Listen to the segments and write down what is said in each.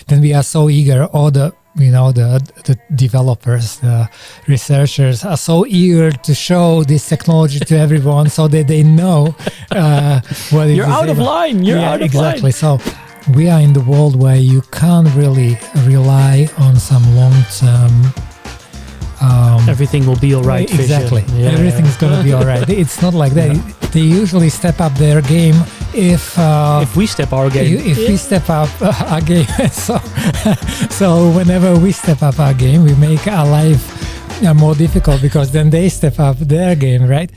then we are so eager, all the developers, the researchers are so eager to show this technology to everyone so that they know what it is. You're out of line. You're out of exactly. line. So we are in the world where you can't really rely on some long-term everything will be all right. Exactly. Everything's going to be all right. It's not like that. They usually step up their game if we step our game. We step up our game. So whenever we step up our game, we make our life more difficult because then they step up their game, right?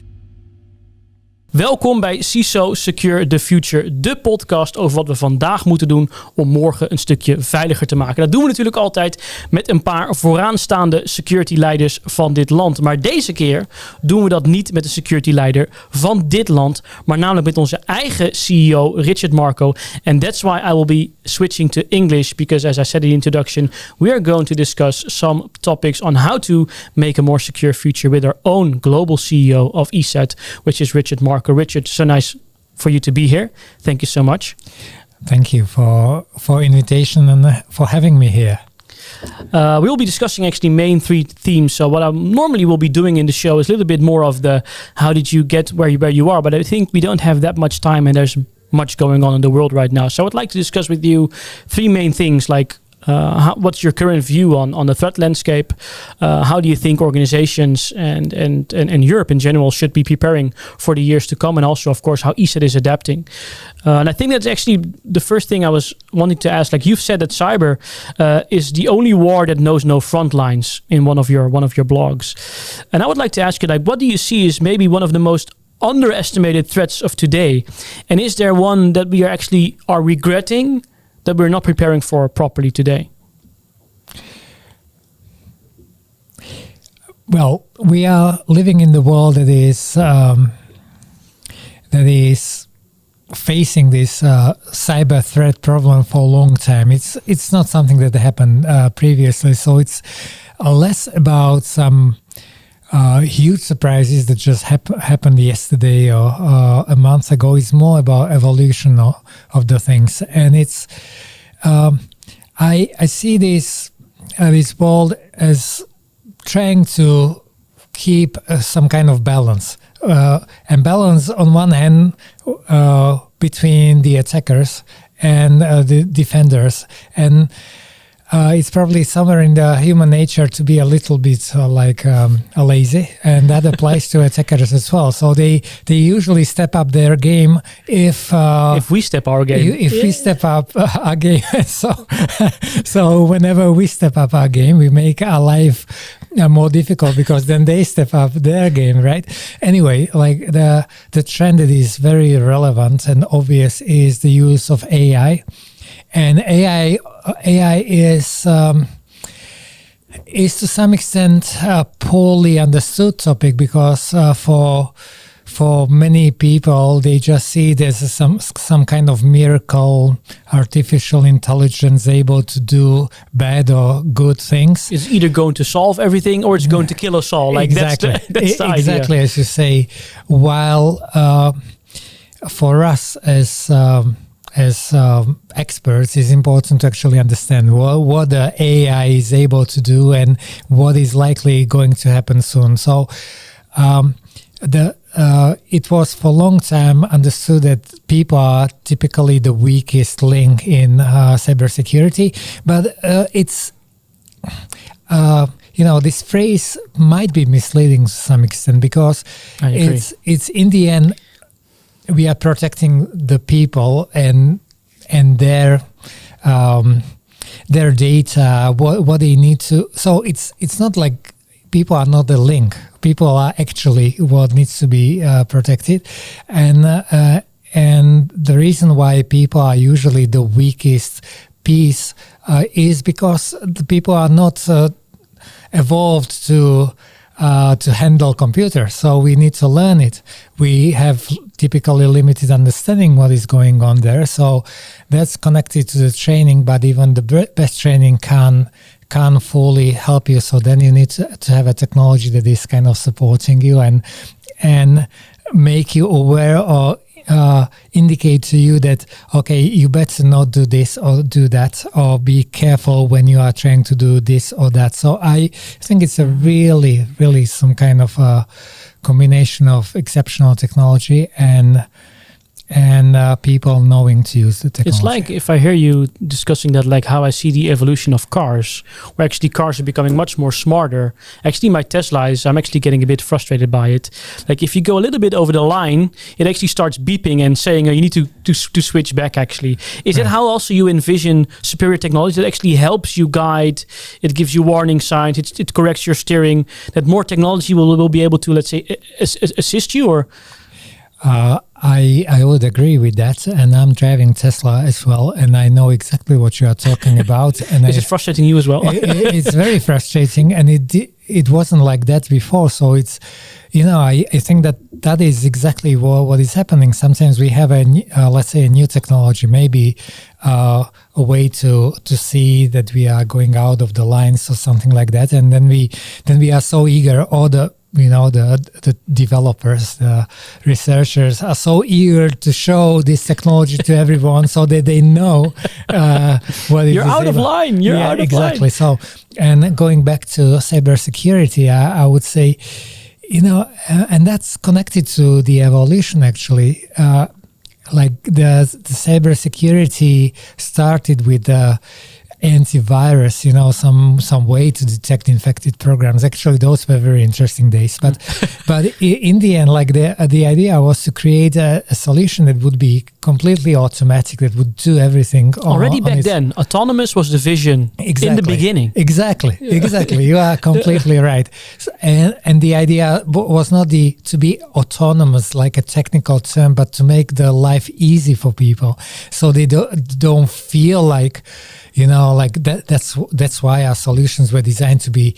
Welkom bij CISO Secure the Future, de podcast over wat we vandaag moeten doen om morgen een stukje veiliger te maken. Dat doen we natuurlijk altijd met een paar vooraanstaande security leiders van dit land. Maar deze keer doen we dat niet met de security leider van dit land, maar namelijk met onze eigen CEO Richard Marko. And that's why I will be switching to English because, as I said in the introduction, we are going to discuss some topics on how to make a more secure future with our own global CEO of ESET, which is Richard Marko. Richard, so nice for you to be here. Thank you so much. Thank you for invitation and for having me here. We will be discussing actually main three themes. So what I normally will be doing in the show is a little bit more of the how did you get where you are. But I think we don't have that much time and there's much going on in the world right now. So I would like to discuss with you three main things like what's your current view on the threat landscape? How do you think organizations and Europe in general should be preparing for the years to come? And also, of course, how ESET is adapting. And I think that's actually the first thing I was wanting to ask. Like you've said that cyber is the only war that knows no front lines in one of your blogs. And I would like to ask you, like, what do you see is maybe one of the most underestimated threats of today? And is there one that we are regretting that we're not preparing for properly today? Well, we are living in the world that is facing this cyber threat problem for a long time. It's not something that happened previously, so it's less about some huge surprises that just happened yesterday or a month ago. It's more about evolution of the things, and it's I see this world as trying to keep some kind of balance, and balance on one hand between the attackers and the defenders, and it's probably somewhere in the human nature to be a little bit lazy, and that applies to attackers as well. So they usually step up their game if we step our game. We step up our game. So whenever we step up our game, we make our life more difficult because then they step up their game, right? Anyway, like the trend that is very relevant and obvious is the use of AI. And AI is to some extent a poorly understood topic because for many people they just see it as some kind of miracle, artificial intelligence able to do bad or good things. It's either going to solve everything or it's going to kill us all. Like exactly, that's the exactly idea. As you say. While for us as experts, it's important to actually understand what the AI is able to do and what is likely going to happen soon. So it was for a long time understood that people are typically the weakest link in cybersecurity, but it's this phrase might be misleading to some extent because it's in the end we are protecting the people and their data, what they need to. So it's not like people are not the link. People are actually what needs to be protected, and the reason why people are usually the weakest piece is because the people are not evolved to handle computers. So we need to learn it. We have typically limited understanding what is going on there. So that's connected to the training, but even the best training can't fully help you. So then you need to have a technology that is kind of supporting you and make you aware or indicate to you that, okay, you better not do this or do that, or be careful when you are trying to do this or that. So I think it's a really, really some kind of combination of exceptional technology and people knowing to use the technology. It's like, if I hear you discussing that, like how I see the evolution of cars, where actually cars are becoming much more smarter. Actually, my Tesla I'm actually getting a bit frustrated by it. Like if you go a little bit over the line, it actually starts beeping and saying, you need to switch back actually. Is that how also you envision superior technology that actually helps you guide, it gives you warning signs, it corrects your steering, that more technology will be able to, let's say, assist you? Or I would agree with that, and I'm driving Tesla as well, and I know exactly what you are talking about. And is it frustrating you as well? It's very frustrating, and it wasn't like that before. So it's, I think that is exactly what is happening. Sometimes we have let's say a new technology, maybe a way to see that we are going out of the lines or something like that, and then we are so eager, or the developers, the researchers are so eager to show this technology to everyone so that they know what it is. You're out of line. You're out of exactly. line. So, and going back to cybersecurity, I would say, and that's connected to the evolution actually. Like the cybersecurity started with the antivirus, some way to detect infected programs. Actually, those were very interesting days. But in the end, like the idea was to create a solution that would be completely automatic, that would do everything. Already back then, autonomous was the vision in the beginning. Exactly. You are completely right. And the idea was not to be autonomous like a technical term, but to make the life easy for people, so they don't feel like, like that. That's why our solutions were designed to be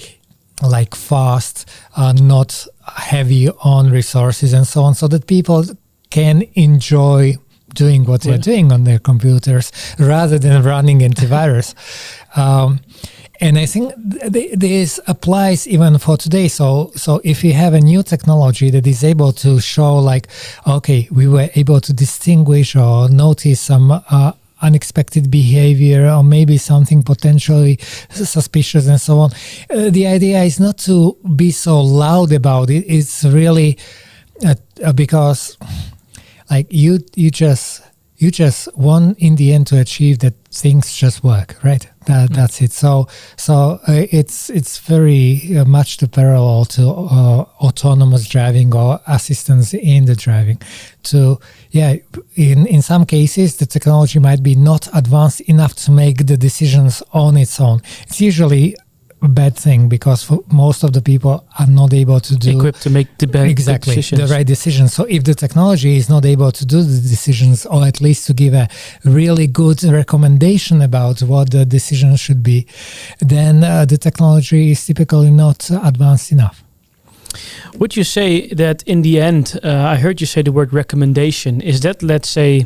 like fast, not heavy on resources and so on, so that people can enjoy doing what they're doing on their computers rather than running antivirus. And I think this applies even for today. So if you have a new technology that is able to show like, okay, we were able to distinguish or notice some unexpected behavior, or maybe something potentially suspicious and so on. The idea is not to be so loud about it. It's really because like you just want in the end to achieve that things just work, right? That's it. So it's very much the parallel to autonomous driving or assistance in the driving. In some cases the technology might be not advanced enough to make the decisions on its own. It's usually a bad thing, because for most of the people are not able to do equipped to make the right decisions. So if the technology is not able to do the decisions, or at least to give a really good recommendation about what the decision should be, then the technology is typically not advanced enough. Would you say that in the end, I heard you say the word recommendation, is that, let's say,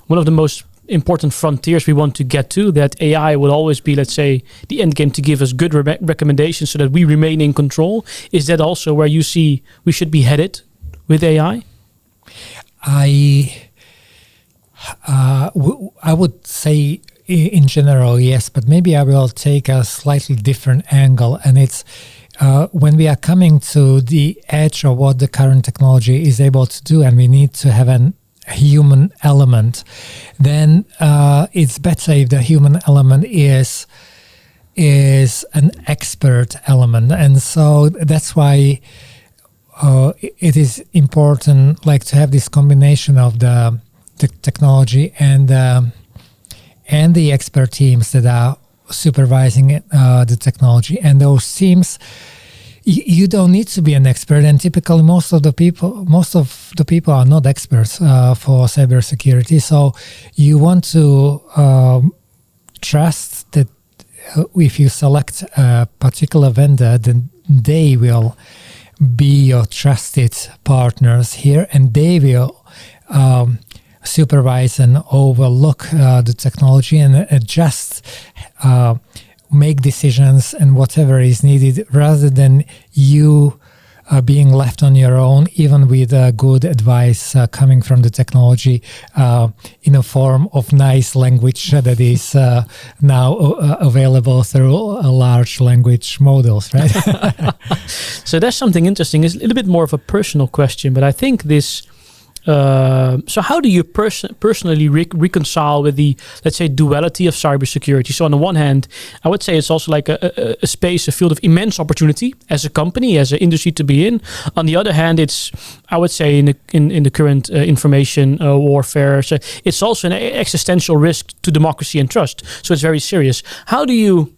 one of the most important frontiers we want to get to, that AI will always be, let's say, the end game to give us good recommendations so that we remain in control? Is that also where you see we should be headed with AI? I would say in general, yes, but maybe I will take a slightly different angle, and it's when we are coming to the edge of what the current technology is able to do, and we need to have a human element, then it's better if the human element is an expert element. And so that's why it is important, like, to have this combination of the technology and the expert teams that are supervising the technology. And those teams, you don't need to be an expert, and typically most of the people are not experts for cybersecurity. So you want to trust that if you select a particular vendor, then they will be your trusted partners here, and they will supervise and overlook the technology and adjust, make decisions and whatever is needed, rather than you being left on your own, even with good advice coming from the technology in a form of nice language that is now available through large language models, right? So that's something interesting. It's a little bit more of a personal question, but I think this. So how do you personally reconcile with the, let's say, duality of cybersecurity? So on the one hand, I would say it's also like a space, a field of immense opportunity as a company, as an industry to be in. On the other hand, it's, I would say, in the current information warfare, so it's also an existential risk to democracy and trust. So it's very serious. How do you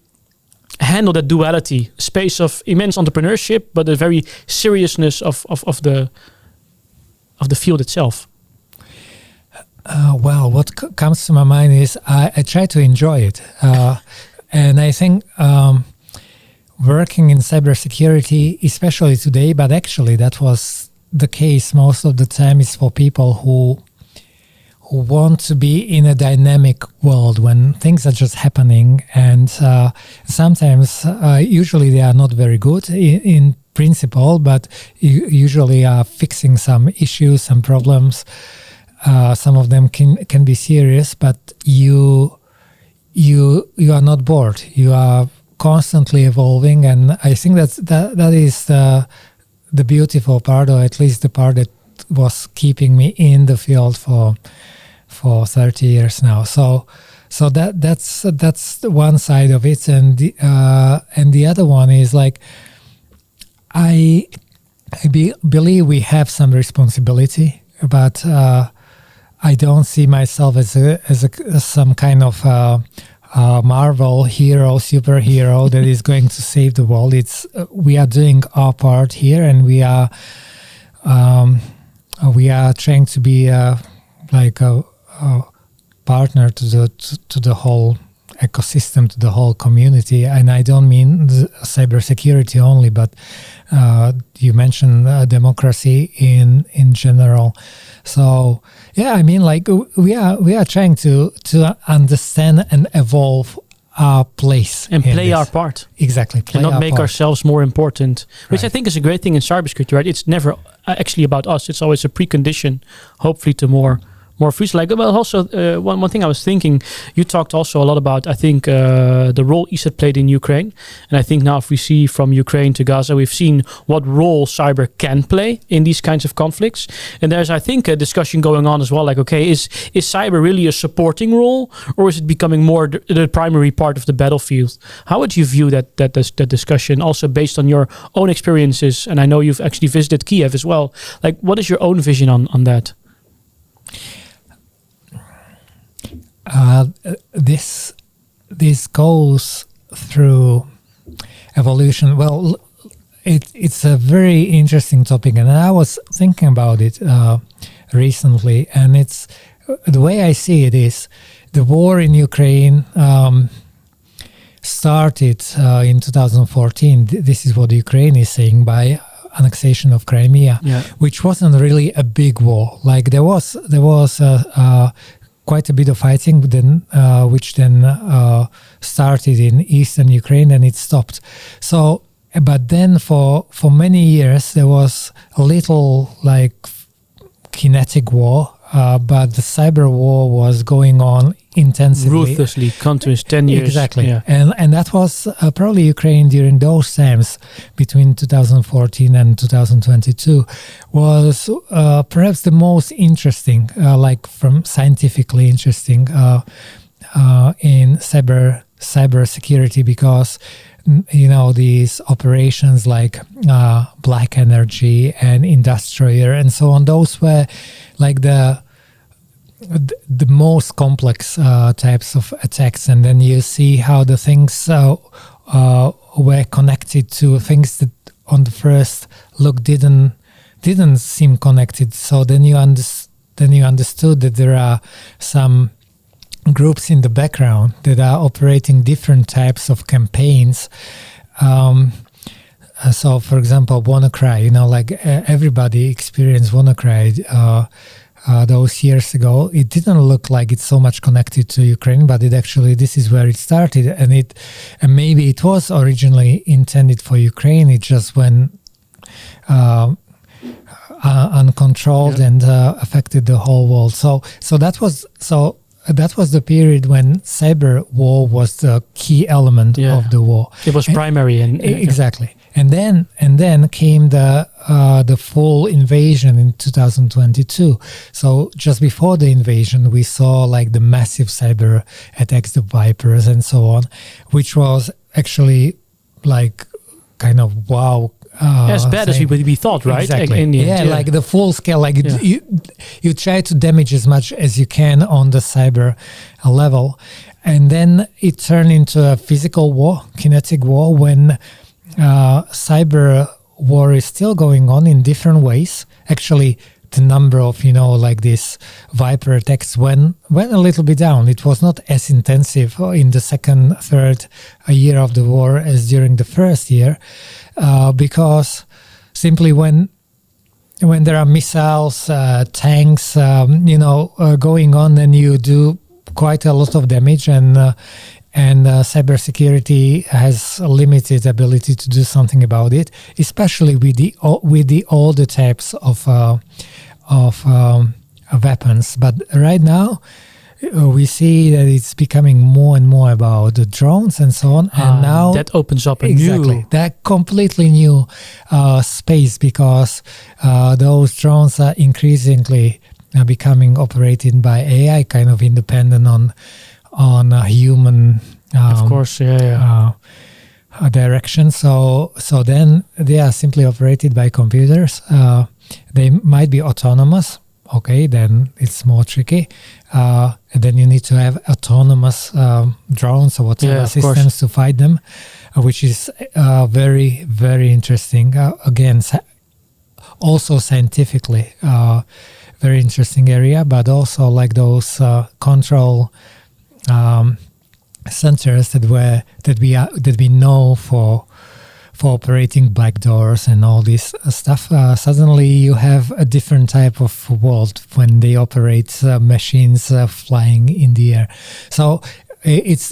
handle that duality, space of immense entrepreneurship, but the very seriousness of the field itself? Well, what comes to my mind is I try to enjoy it. And I think working in cybersecurity, especially today, but actually that was the case most of the time, is for people who want to be in a dynamic world when things are just happening. And sometimes, usually they are not very good in principle, but you usually are fixing some issues, some problems. Some of them can be serious, but you are not bored. You are constantly evolving, and I think that is the beautiful part, or at least the part that was keeping me in the field for 30 years now. So that's one side of it, and the other one is like, I believe we have some responsibility, but I don't see myself as some kind of Marvel hero, superhero that is going to save the world. It's we are doing our part here, and we are trying to be like a partner to the whole ecosystem, to the whole community. And I don't mean cybersecurity only, but you mentioned democracy in general. So yeah, I mean, like we are trying to understand and evolve our place and play our part. Exactly, and not make ourselves more important, which I think is a great thing in cybersecurity. Right? It's never actually about us. It's always a precondition, hopefully, to more future. Like, well, also one thing I was thinking, you talked also a lot about, I think, the role ESET played in Ukraine, and I think now if we see from Ukraine to Gaza, we've seen what role cyber can play in these kinds of conflicts. And there's, I think, a discussion going on as well. Like, okay, is cyber really a supporting role, or is it becoming more the primary part of the battlefield? How would you view that discussion, also based on your own experiences? And I know you've actually visited Kiev as well. Like, what is your own vision on that? This goes through evolution. Well, it's a very interesting topic, and I was thinking about it recently. And it's the way I see it is the war in Ukraine started in 2014. This is what Ukraine is saying, by annexation of Crimea, which wasn't really a big war. Like there was quite a bit of fighting, which then started in eastern Ukraine, and it stopped. So, but then for many years there was a little like kinetic war, but the cyber war was going on intensively, ruthlessly, continuous, 10 years. Exactly, yeah. And that was probably Ukraine during those times between 2014 and 2022 was perhaps the most interesting, like from scientifically interesting in cybersecurity, because these operations like Black Energy and Industrial and so on, those were like the most complex types of attacks. And then you see how the things were connected to things that on the first look didn't seem connected. So then you understood that there are some groups in the background that are operating different types of campaigns. So, for example, WannaCry, like everybody experienced WannaCry those years ago. It didn't look like it's so much connected to Ukraine, but this is where it started, and maybe it was originally intended for Ukraine. It just when uncontrolled and affected the whole world. So that was the period when cyber war was the key element of the war. It was primary, and exactly. And then came the full invasion in 2022. So just before the invasion, we saw like the massive cyber attacks, the Vipers and so on, which was actually like kind of wow. As bad as we thought, right? Exactly. In the end, like the full scale, like you try to damage as much as you can on the cyber level. And then it turned into a physical war, kinetic war, when cyber war is still going on in different ways. Actually, the number of, like this Viper attacks went a little bit down. It was not as intensive in the second, third year of the war as during the first year, because simply when there are missiles, tanks, going on, then you do quite a lot of damage, and cybersecurity has a limited ability to do something about it, especially with the older types of weapons. But right now, we see that it's becoming more and more about the drones and so on. And now that opens up that completely new space, because those drones are increasingly becoming operated by AI, kind of independent on human direction. So then they are simply operated by computers. They might be autonomous. Okay, then it's more tricky. And then you need to have autonomous drones or whatever systems to fight them, which is very, very interesting. Again, also scientifically, very interesting area, but also like those control centers that we know for operating black doors and all this stuff. Suddenly you have a different type of world when they operate machines flying in the air. So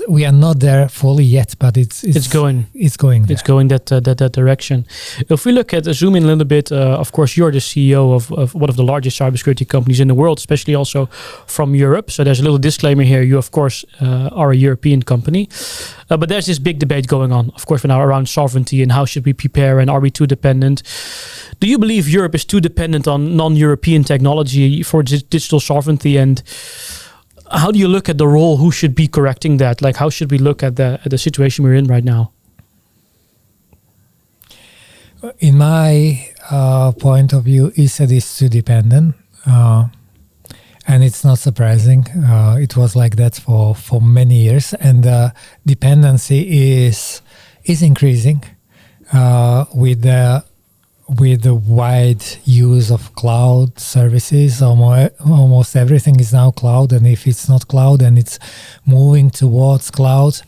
we are not there fully yet, but it's going that direction. If we look at zoom in a little bit, of course you're the CEO of one of the largest cybersecurity companies in the world, especially also from Europe. So there's a little disclaimer here. You of course are a European company, but there's this big debate going on, of course, now around sovereignty and how should we prepare, and are we too dependent? Do you believe Europe is too dependent on non-European technology for digital sovereignty? And how do you look at the role? Who should be correcting that? Like, how should we look at the situation we're in right now? In my point of view, ESET is too dependent, and it's not surprising. It was like that for many years, and the dependency is increasing with the wide use of cloud services. Almost everything is now cloud, and if it's not cloud, then it's moving towards cloud.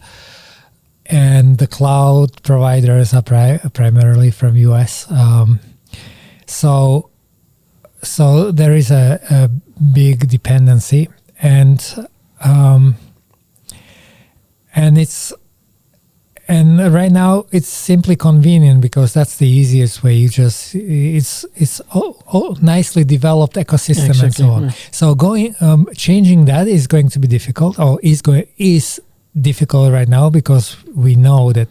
And the cloud providers are primarily from US. So there is a big dependency, and right now it's simply convenient because that's the easiest way. It's all nicely developed ecosystem and so on. So changing that is going to be difficult, or is difficult right now, because we know that,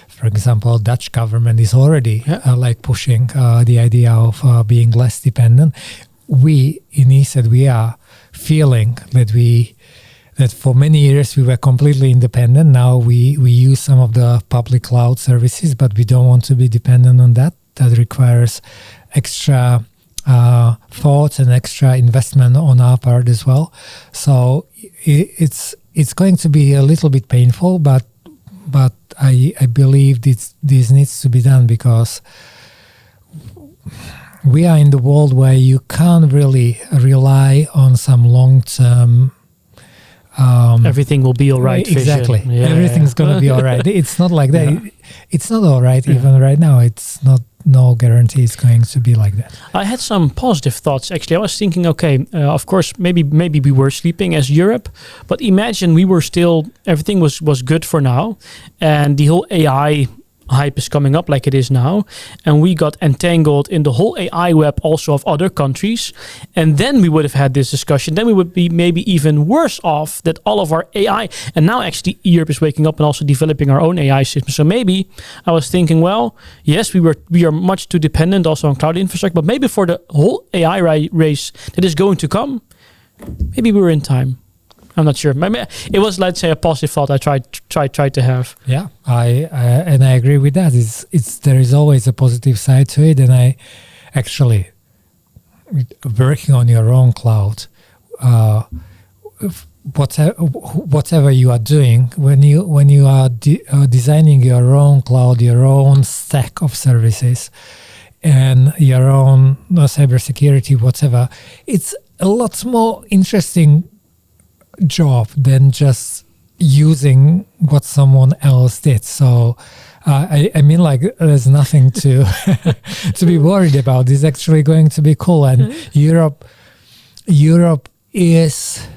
for example, Dutch government is already pushing the idea of being less dependent. We in ESET, we are feeling that for many years we were completely independent. Now we use some of the public cloud services, but we don't want to be dependent on that. That requires extra thought and extra investment on our part as well. So it's going to be a little bit painful, but I believe this needs to be done, because we are in the world where you can't really rely on some long-term everything will be all right. Exactly. Everything's going to be all right. It's not like that. It's not all right even right now. It's not, no guarantee it's going to be like that. I had some positive thoughts, actually. I was thinking, of course, maybe we were sleeping as Europe, but imagine we were still, everything was good for now, and the whole AI hype is coming up like it is now, and we got entangled in the whole AI web also of other countries, and then we would have had this discussion, then we would be maybe even worse off that all of our AI, and now actually Europe is waking up and also developing our own AI system. So maybe I was thinking, well, yes, we are much too dependent also on cloud infrastructure, but maybe for the whole AI race that is going to come, maybe we were in time. I'm not sure. Maybe it was, let's say, a positive thought I tried to have. Yeah, I agree with that. It's there is always a positive side to it, and I actually working on your own cloud, whatever you are doing, when you are designing your own cloud, your own stack of services, and your own cybersecurity, whatever, it's a lot more interesting job than just using what someone else did. So I mean, like, there's nothing to to be worried about. It's actually going to be cool. And Europe is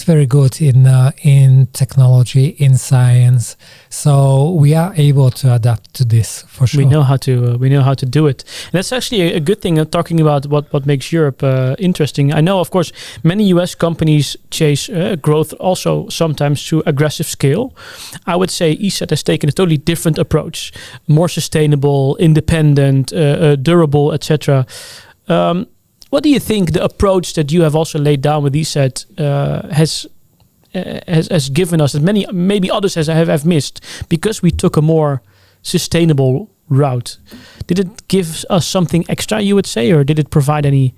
very good in technology, in science, so we are able to adapt to this for sure. We know how to do it. And that's actually a good thing. Talking about what makes Europe interesting. I know, of course, many US companies chase growth also sometimes to aggressive scale. I would say ESET has taken a totally different approach, more sustainable, independent, durable, etc. What do you think the approach that you have also laid down with ESET has given us that many, maybe others have missed, because we took a more sustainable route? Did it give us something extra, you would say, or did it provide any?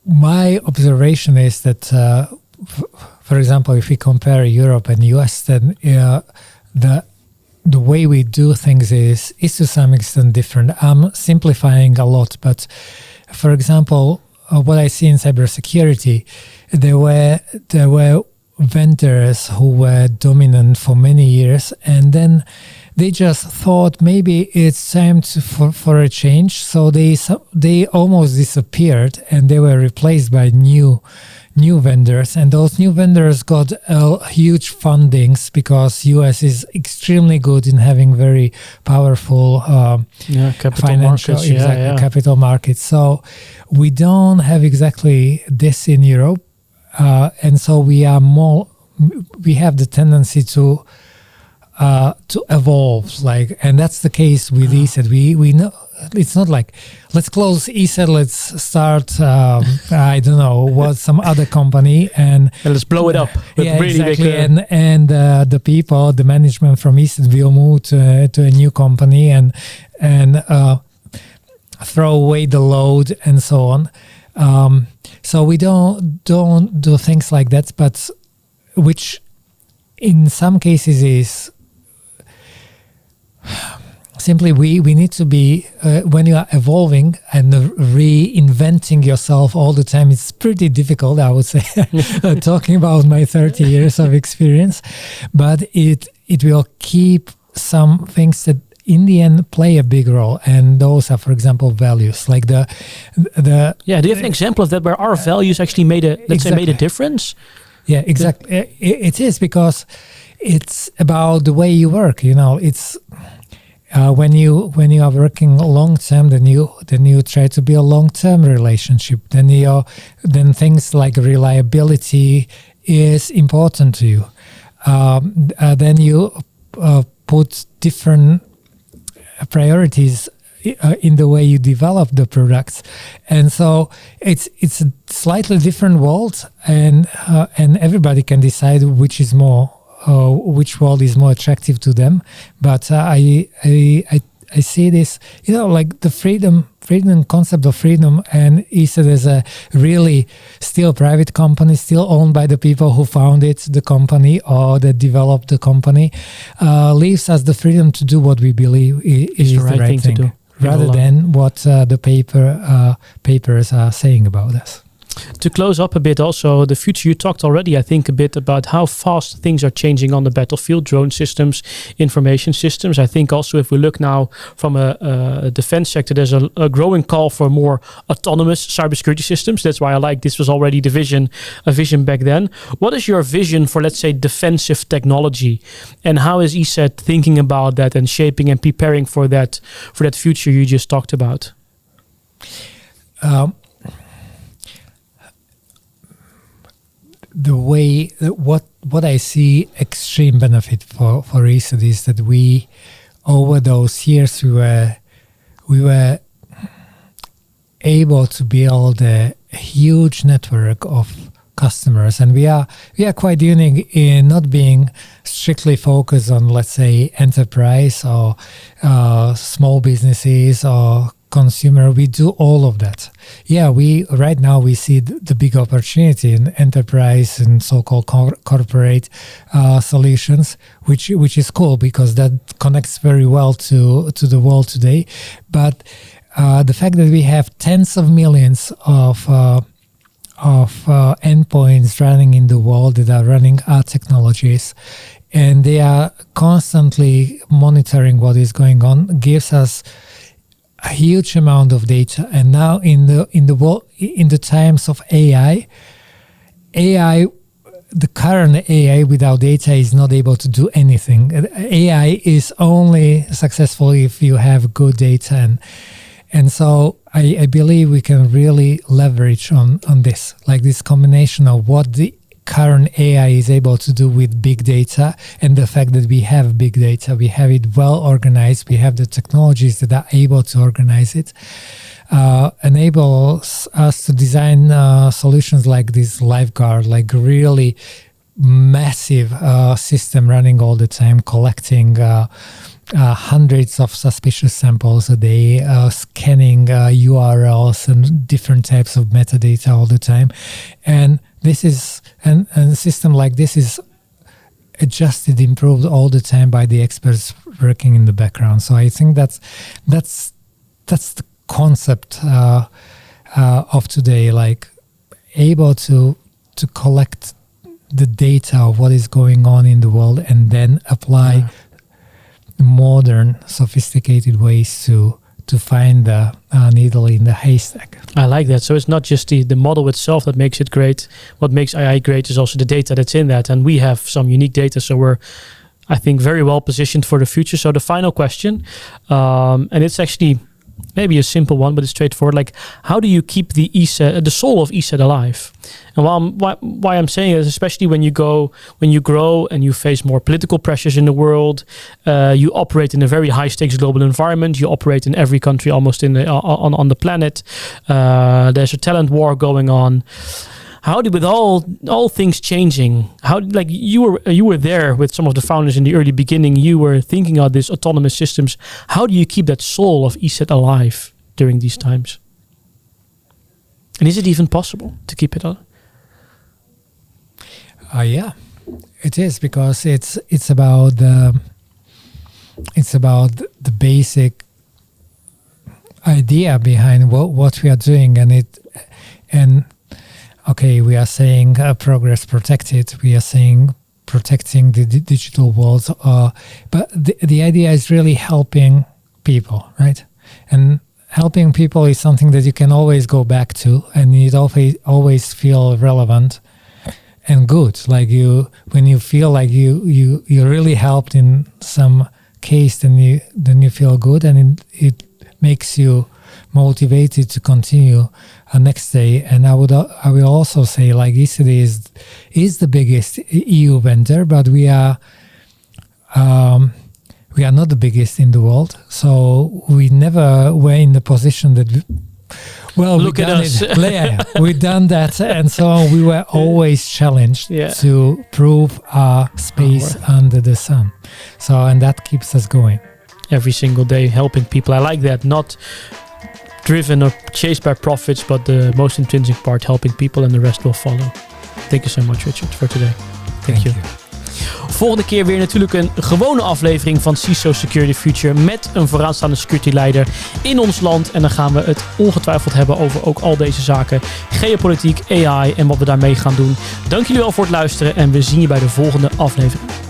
My observation is that, for example, if we compare Europe and US, then the way we do things is to some extent different. I'm simplifying a lot, but for example, what I see in cybersecurity, there were vendors who were dominant for many years, and then they just thought maybe it's time for a change. So they almost disappeared, and they were replaced by new vendors, and those new vendors got huge fundings because US is extremely good in having very powerful capital markets. Capital markets. So we don't have exactly this in Europe, and so we have the tendency to evolve, and that's the case with ESET. We know it's not like let's close ESET, let's start I don't know some other company and let's blow it up with really exactly. big and the management from ESET will move to a new company and throw away the load and so on. So we don't do things like that, but which in some cases is simply we need to be when you are evolving and reinventing yourself all the time, it's pretty difficult, I would say, talking about my 30 years of experience, but it will keep some things that in the end play a big role, and those are, for example, values, like the do you have an example of that where our values actually made a difference? Yeah, exactly. It is, because it's about the way you work. It's when you are working long term, then you try to build a long term relationship. Then things like reliability is important to you. Then you put different priorities in the way you develop the products, and so it's a slightly different world, and everybody can decide which world is more attractive to them. But I see this, like the freedom concept of freedom, and ESET as a really still private company, still owned by the people who founded the company or that developed the company, leaves us the freedom to do what we believe is the right thing to do, rather than what the papers are saying about us. To close up a bit also, the future, you talked already, I think, a bit about how fast things are changing on the battlefield, drone systems, information systems. I think also if we look now from a defense sector, there's a growing call for more autonomous cybersecurity systems. That's why I like this was already a vision back then. What is your vision for, let's say, defensive technology? And how is ESET thinking about that and shaping and preparing for that future you just talked about? The way what I see extreme benefit for ESET is that we over those years we were able to build a huge network of customers, and we are quite unique in not being strictly focused on, let's say, enterprise or small businesses or consumer. We do all of that. Yeah, right now we see the big opportunity in enterprise and so-called corporate solutions, which is cool because that connects very well to the world today. But the fact that we have tens of millions of endpoints running in the world that are running our technologies, and they are constantly monitoring what is going on, gives us a huge amount of data. And now in the world, in the times of AI, the current AI without data is not able to do anything. AI is only successful if you have good data, and so I believe we can really leverage on this, like this combination of what the current AI is able to do with big data, and the fact that we have big data, we have it well organized, we have the technologies that are able to organize it, enables us to design solutions like this Lifeguard, like really massive system running all the time, collecting hundreds of suspicious samples a day, scanning URLs and different types of metadata all the time. And this is and a system like this is adjusted, improved all the time by the experts working in the background. So I think that's the concept of today, like able to collect the data of what is going on in the world and then apply modern, sophisticated ways to find the needle in the haystack. I like that. So it's not just the model itself that makes it great. What makes AI great is also the data that's in that. And we have some unique data. So we're, I think, very well positioned for the future. So the final question, and it's actually maybe a simple one, but it's straightforward. Like, how do you keep the soul of ESET alive? And why I'm saying it is, especially when you grow and you face more political pressures in the world, you operate in a very high stakes global environment. You operate in every country almost on the planet. There's a talent war going on. How did, with all things changing, how, like, you were there with some of the founders in the early beginning, you were thinking of these autonomous systems. How do you keep that soul of ESET alive during these times? And is it even possible to keep it alive? Yeah, it is, because it's about the basic idea behind what we are doing, and okay, we are saying progress protected. We are saying protecting the digital world, but the idea is really helping people, right? And helping people is something that you can always go back to, and it always feel relevant and good. Like when you feel like you really helped in some case, then you feel good, and it makes you motivated to continue next day. And I will also say, like, ESET is the biggest EU vendor, but we are not the biggest in the world. So we never were in the position that look at us. We've done that, and so we were always challenged to prove our space under the sun. So, and that keeps us going every single day, helping people. I like that. Not driven or chased by profits, but the most intrinsic part, helping people, and the rest will follow. Thank you so much, Richard, for today. Thank you. Volgende keer weer natuurlijk een gewone aflevering van CISO Security Future met een vooraanstaande security leider in ons land. En dan gaan we het ongetwijfeld hebben over ook al deze zaken. Geopolitiek, AI en wat we daarmee gaan doen. Dank jullie wel voor het luisteren en we zien je bij de volgende aflevering.